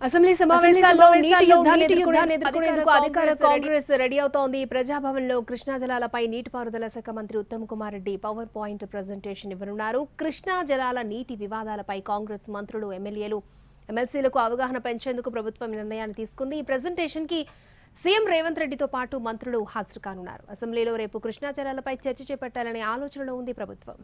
Assembly సమావేశాల్లో నీటి యుద్ధాన్ని ఎదుర్కొనేందుకు అధికార కాంగ్రెస్ రెడీ అవుతోంది. ప్రజాభవన్లో కృష్ణా జలాలపై నీటిపారుదల శాఖ మంత్రి Uttam Kumar Reddy power point presentation ఇవ్వనున్నారు. కృష్ణా జలాల నీటి వివాదాలపై కాంగ్రెస్ మంత్రులు, ఎమ్మెల్యేలు, ఎమ్మెల్సీలకు అవగాహన పెంచేందుకు ప్రభుత్వం నిర్ణయాన్ని తీసుకుంది. ఈ ప్రెజెంటేషన్ కి సీఎం రేవంత్ రెడ్డితో పాటు మంత్రులు హాజరు కానున్నారు. అసెంబ్లీలో రేపు కృష్ణా జలాలపై చర్చ చేపట్టాలనే ఆలోచనలో ఉంది ప్రభుత్వం.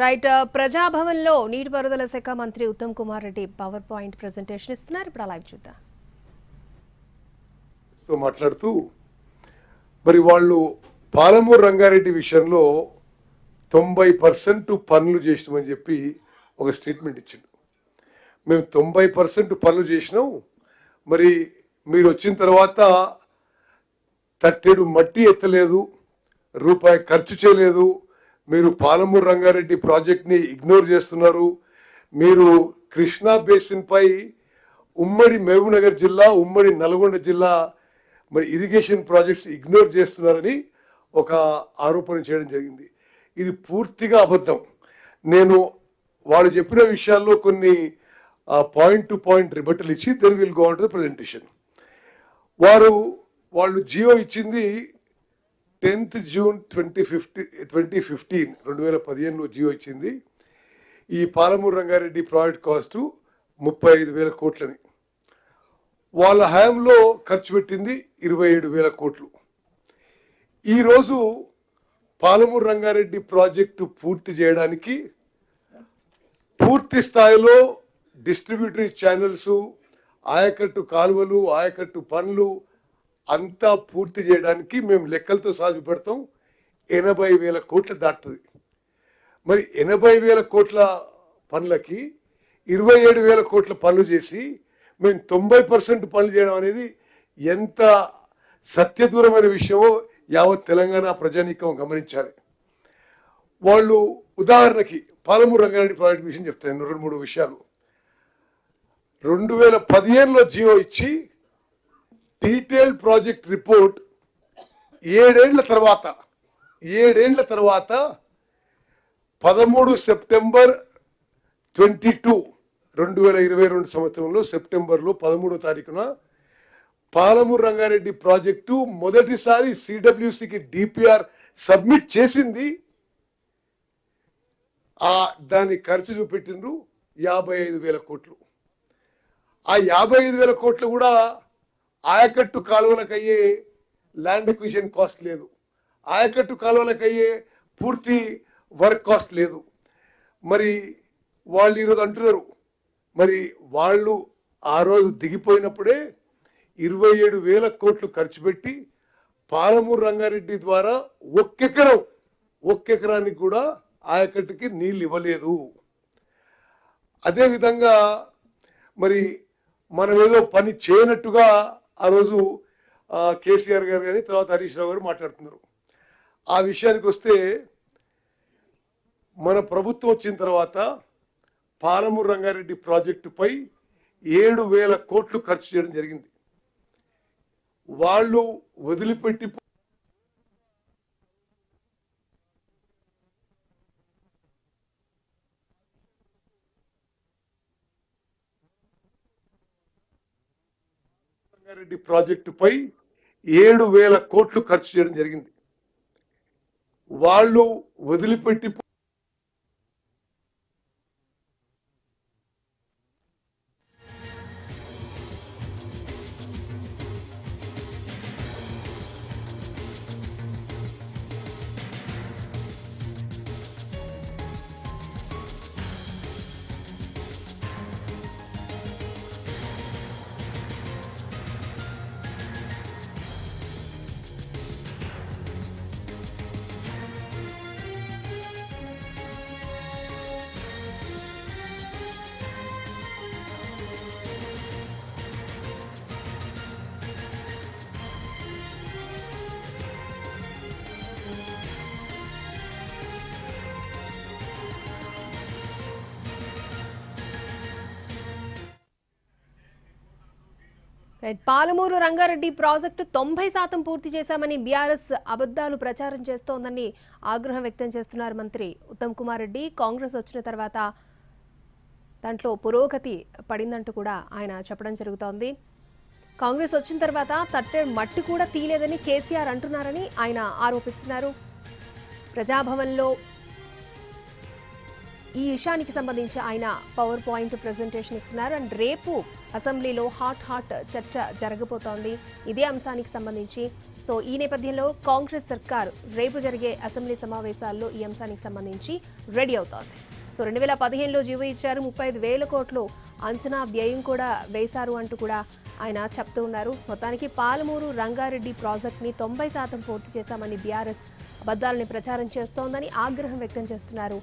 రైట్, ప్రజాభవన్లో నీటిపారుదల శాఖ మంత్రి Uttam Kumar Reddy power point presentation ఇస్తున్నారు. ఇప్పుడు లైవ్ చూద్దాం. మాట్లాడుతూ మరి వాళ్ళు పాలమూరు రంగారెడ్డి విషయంలో 90% పనులు చేసినామని చెప్పి ఒక స్టేట్మెంట్ ఇచ్చిండు. మేము 90% పనులు చేసినాం, మరి మీరు వచ్చిన తర్వాత తట్టెడు మట్టి ఎత్తలేదు, రూపాయి ఖర్చు చేయలేదు, మీరు పాలమూరు రంగారెడ్డి ప్రాజెక్ట్ ని ఇగ్నోర్ చేస్తున్నారు, మీరు కృష్ణా బేసిన్ పై ఉమ్మడి మహబూబ్నగర్ జిల్లా, ఉమ్మడి నల్గొండ జిల్లా మరి ఇరిగేషన్ ప్రాజెక్ట్స్ ఇగ్నోర్ చేస్తున్నారని ఒక ఆరోపణ చేయడం జరిగింది. ఇది పూర్తిగా అబద్ధం. నేను వాళ్ళు చెప్పిన విషయాల్లో కొన్ని పాయింట్ టు పాయింట్ రిబట్టలు ఇచ్చి then will go on to the presentation. వాళ్ళు జియో ఇచ్చింది 10th June 2015 జియో ఇచ్చింది. ఈ పాలమూరు రంగారెడ్డి ప్రాజెక్ట్ కాస్ట్ 35,000 కోట్లని. వాళ్ళ హయాంలో ఖర్చు పెట్టింది 27,000 కోట్లు. ఈరోజు పాలమూరు రంగారెడ్డి ప్రాజెక్టు పూర్తి చేయడానికి పూర్తి స్థాయిలో డిస్ట్రిబ్యూటరీ ఛానల్స్, ఆయకట్టు కాలువలు, ఆయకట్టు పనులు అంతా పూర్తి చేయడానికి మేము లెక్కలతో సాగు పెడతాం 80,000 కోట్లు దాటుతుంది. మరి 80,000 కోట్ల పనులకి 27,000 కోట్ల పనులు చేసి మేము 90% పనులు చేయడం అనేది ఎంత సత్యదూరమైన విషయమో యావత్ తెలంగాణ ప్రజానీకం గమనించాలి. వాళ్ళు ఉదాహరణకి పాలమూరు రంగారెడ్డి ప్రాజెక్ట్ విషయం చెప్తాను, 2-3 విషయాలు. 2015లో జియో ఇచ్చి డీటెయిల్డ్ ప్రాజెక్ట్ రిపోర్ట్ 7 ఏళ్ల తర్వాత 13 సెప్టెంబర్ 2022 సంవత్సరంలో సెప్టెంబర్లో 13వ తారీఖున పాలమూరు రంగారెడ్డి ప్రాజెక్టు మొదటిసారి సిడబ్ల్యూసికి డిపిఆర్ సబ్మిట్ చేసింది. దాని ఖర్చు చూపెట్టిండ్రు 55,000 కోట్లు. ఆ 55,000 కోట్లు కూడా ఆయకట్టు కాలువలకు అయ్యే ల్యాండ్ ఎక్విజిషన్ కాస్ట్ లేదు, ఆయకట్టు కాలువలకు అయ్యే పూర్తి వర్క్ కాస్ట్ లేదు. మరి వాళ్ళు ఈరోజు అంటున్నారు, మరి వాళ్ళు ఆ రోజు దిగిపోయినప్పుడే 27,000 కోట్లు ఖర్చు పెట్టి పాలమూరు రంగారెడ్డి ద్వారా ఒక్కెకరానికి కూడా ఆయకట్టుకి నీళ్ళు ఇవ్వలేదు. అదేవిధంగా మరి మనం ఏదో పని చేయనట్టుగా ఆ రోజు కేసీఆర్ గారు కానీ తర్వాత హరీష్ రావు గారు మాట్లాడుతున్నారు. ఆ విషయానికి వస్తే మన ప్రభుత్వం వచ్చిన తర్వాత పాలమూరు రంగారెడ్డి ప్రాజెక్టుపై 7,000 కోట్లు ఖర్చు చేయడం జరిగింది. వాళ్ళు వదిలిపెట్టి రంగారెడ్డి ప్రాజెక్టుపై 7,000 కోట్లు ఖర్చు చేయడం జరిగింది. వాళ్ళు వదిలిపెట్టి రైట్. పాలమూరు రంగారెడ్డి ప్రాజెక్టు 90% పూర్తి చేశామని బీఆర్ఎస్ అబద్ధాలు ప్రచారం చేస్తోందని ఆగ్రహం వ్యక్తం చేస్తున్నారు మంత్రి ఉత్తమ్ కుమార్ రెడ్డి. కాంగ్రెస్ వచ్చిన తర్వాత దాంట్లో పురోగతి పడిందంటూ కూడా ఆయన చెప్పడం జరుగుతోంది. కాంగ్రెస్ వచ్చిన తర్వాత తట్టే మట్టి కూడా తీయలేదని కేసీఆర్ అంటున్నారని ఆయన ఆరోపిస్తున్నారు. ప్రజాభవన్లో ఈ విషయానికి సంబంధించి ఆయన పవర్ పాయింట్ ప్రెజెంటేషన్ ఇస్తున్నారు. అండ్ రేపు అసెంబ్లీలో హాట్ చర్చ జరగబోతోంది ఇదే అంశానికి సంబంధించి. సో ఈ నేపథ్యంలో కాంగ్రెస్ సర్కార్ రేపు జరిగే అసెంబ్లీ సమావేశాల్లో ఈ అంశానికి సంబంధించి రెడీ అవుతోంది. సో 2015లో జీవో ఇచ్చారు, 35,000 కోట్లు అంచనా వ్యయం కూడా వేశారు అంటూ కూడా ఆయన చెప్తూ ఉన్నారు. మొత్తానికి పాలమూరు రంగారెడ్డి ప్రాజెక్ట్ని 90% పూర్తి చేశామని బీఆర్ఎస్ అబద్ధాలని ప్రచారం చేస్తోందని ఆగ్రహం వ్యక్తం చేస్తున్నారు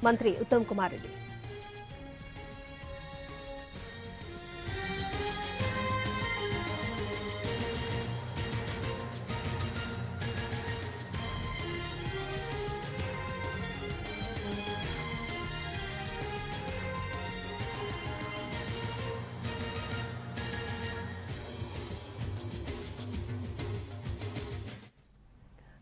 మంత్రి ఉత్తమ్ కుమార్ రెడ్డి.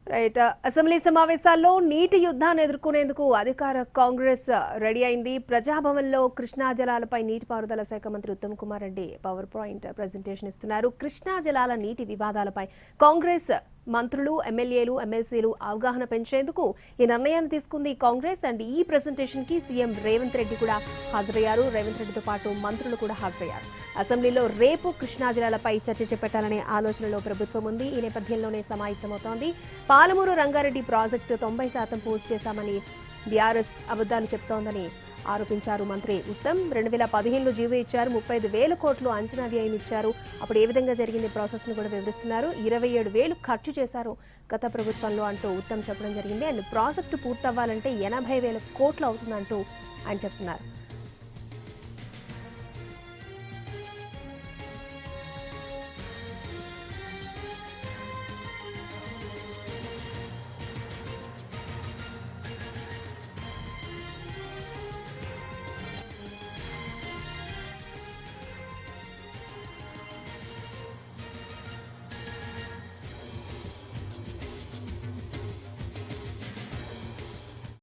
రైట్. అసెంబ్లీ సమావేశాల్లో నీటి యుద్ధాన్ని ఎదుర్కొనేందుకు అధికార కాంగ్రెస్ రెడీ అయింది. ప్రజాభవన్లో కృష్ణా జలాలపై నీటిపారుదల శాఖ మంత్రి Uttam Kumar Reddy power point presentation ఇస్తున్నారు. కృష్ణా జలాల నీటి వివాదాలపై కాంగ్రెస్ మంత్రులు, ఎమ్మెల్యేలు, ఎమ్మెల్సీలు అవగాహన పెంచేందుకు ఈ నిర్ణయాన్ని తీసుకుంది కాంగ్రెస్. అండ్ ఈ ప్రెజెంటేషన్ కి సీఎం రేవంత్ రెడ్డి కూడా హాజరయ్యారు. రేవంత్ రెడ్డితో పాటు మంత్రులు కూడా హాజరయ్యారు. అసెంబ్లీలో రేపు కృష్ణా జలాలపై చర్చ చేపట్టాలనే ఆలోచనలో ప్రభుత్వం ఉంది. ఈ నేపథ్యంలోనే సమాయత్తమవుతోంది. పాలమూరు రంగారెడ్డి ప్రాజెక్టు 90% పూర్తి చేశామని బీఆర్ఎస్ అబద్ధాలు చెప్తోందని ఆరోపించారు మంత్రి ఉత్తమ్. 2015లో జీవో ఇచ్చారు, 35,000 కోట్లు అంచనా వ్యయం ఇచ్చారు. అప్పుడు ఏ విధంగా జరిగింది ప్రాసెస్ ను కూడా వివరిస్తున్నారు. 27,000 ఖర్చు చేశారు గత ప్రభుత్వంలో అంటూ ఉత్తమ్ చెప్పడం జరిగింది. అండ్ ప్రాజెక్టు పూర్తవ్వాలంటే 80,000 కోట్లు అవుతుందంటూ ఆయన చెప్తున్నారు.